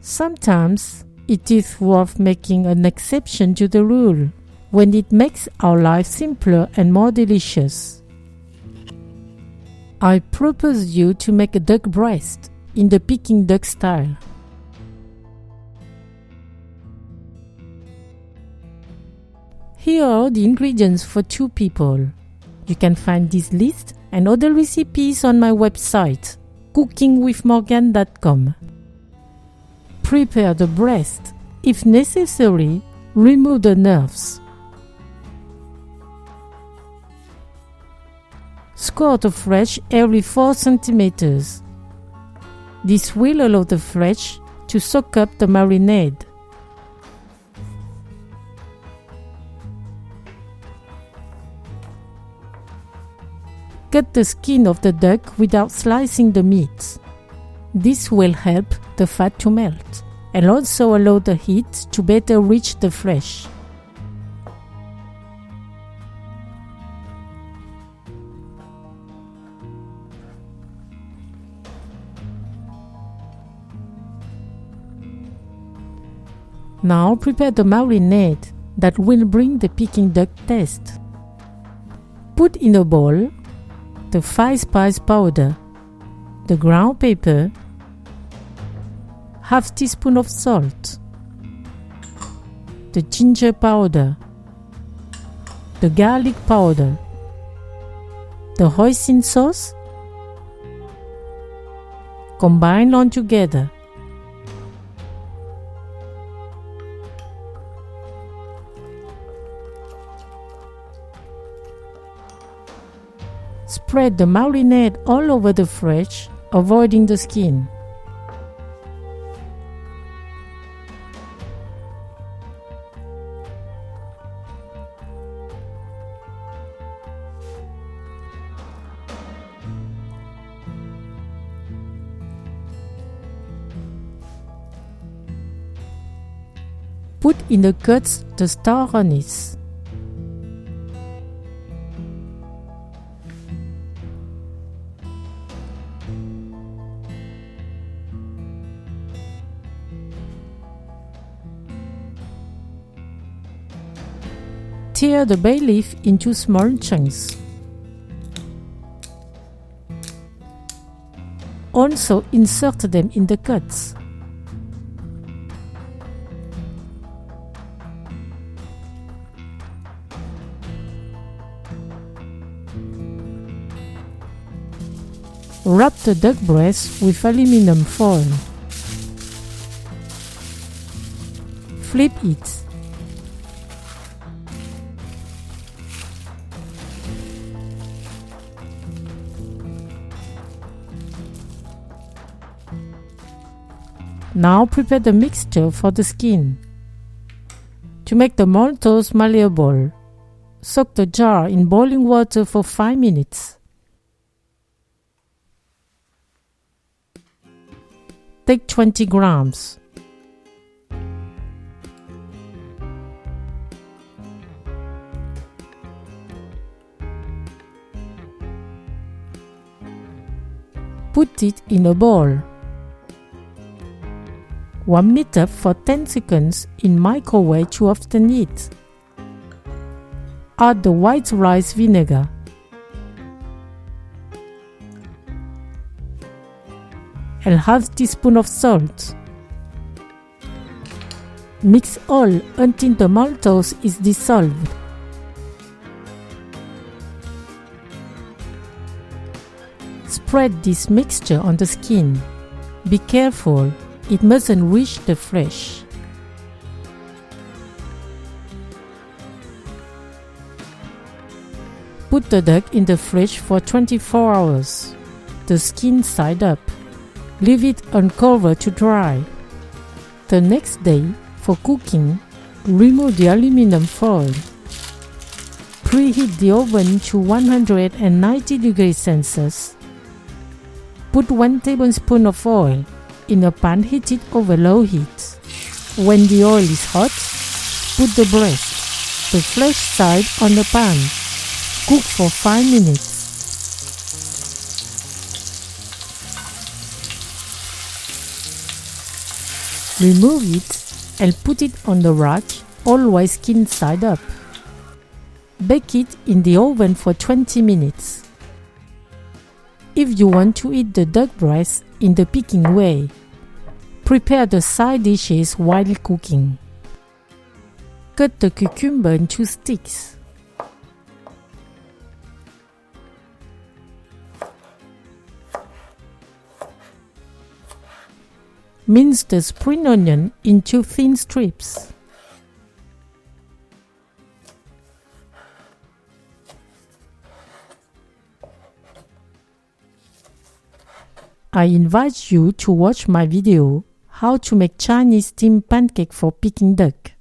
Sometimes it is worth making an exception to the rule when it makes our life simpler and more delicious. I propose you to make a duck breast in the Peking duck style. Here are the ingredients for 2 people. You can find this list and other recipes on my website, cookingwithmorgane.com. Prepare the breast. If necessary, remove the nerves. Score the flesh every 4 cm. This will allow the flesh to soak up the marinade. Cut the skin of the duck without slicing the meat. This will help the fat to melt and also allow the heat to better reach the flesh. Now prepare the marinade that will bring the Peking duck taste. Put in a bowl the 5 spice powder, the ground pepper, half teaspoon of salt, the ginger powder, the garlic powder, the hoisin sauce. Combine all together. Spread the marinade all over the flesh, avoiding the skin. Put in the cuts the star anise. Tear the bay leaf into small chunks. Also insert them in the cuts. Wrap the duck breast with aluminum foil. Flip it. Now prepare the mixture for the skin. To make the maltose malleable, soak the jar in boiling water for 5 minutes. Take 20 grams. Put it in a bowl. Warm it up for 10 seconds in microwave to often eat. Add the white rice vinegar. And half teaspoon of salt. Mix all until the maltose is dissolved. Spread this mixture on the skin. Be careful, it mustn't reach the flesh. Put the duck in the fridge for 24 hours. The skin side up. Leave it uncovered to dry. The next day, for cooking, remove the aluminum foil. Preheat the oven to 190 degrees Celsius. Put 1 tablespoon of oil in a pan heated over low heat. When the oil is hot, put the breast, the flesh side on the pan. Cook for 5 minutes. Remove it and put it on the rack, always skin side up. Bake it in the oven for 20 minutes. If you want to eat the duck breast in the Peking way, prepare the side dishes while cooking. Cut the cucumber into sticks. Mince the spring onion into thin strips. I invite you to watch my video, How to make Chinese steamed pancake for Peking duck.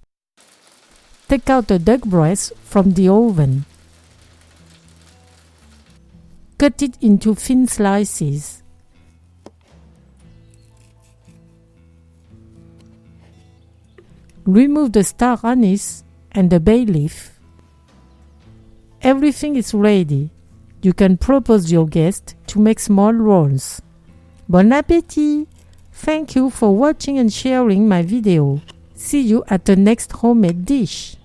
Take out the duck breast from the oven. Cut it into thin slices. Remove the star anise and the bay leaf. Everything is ready. You can propose your guest to make small rolls. Bon appétit! Thank you for watching and sharing my video. See you at the next homemade dish.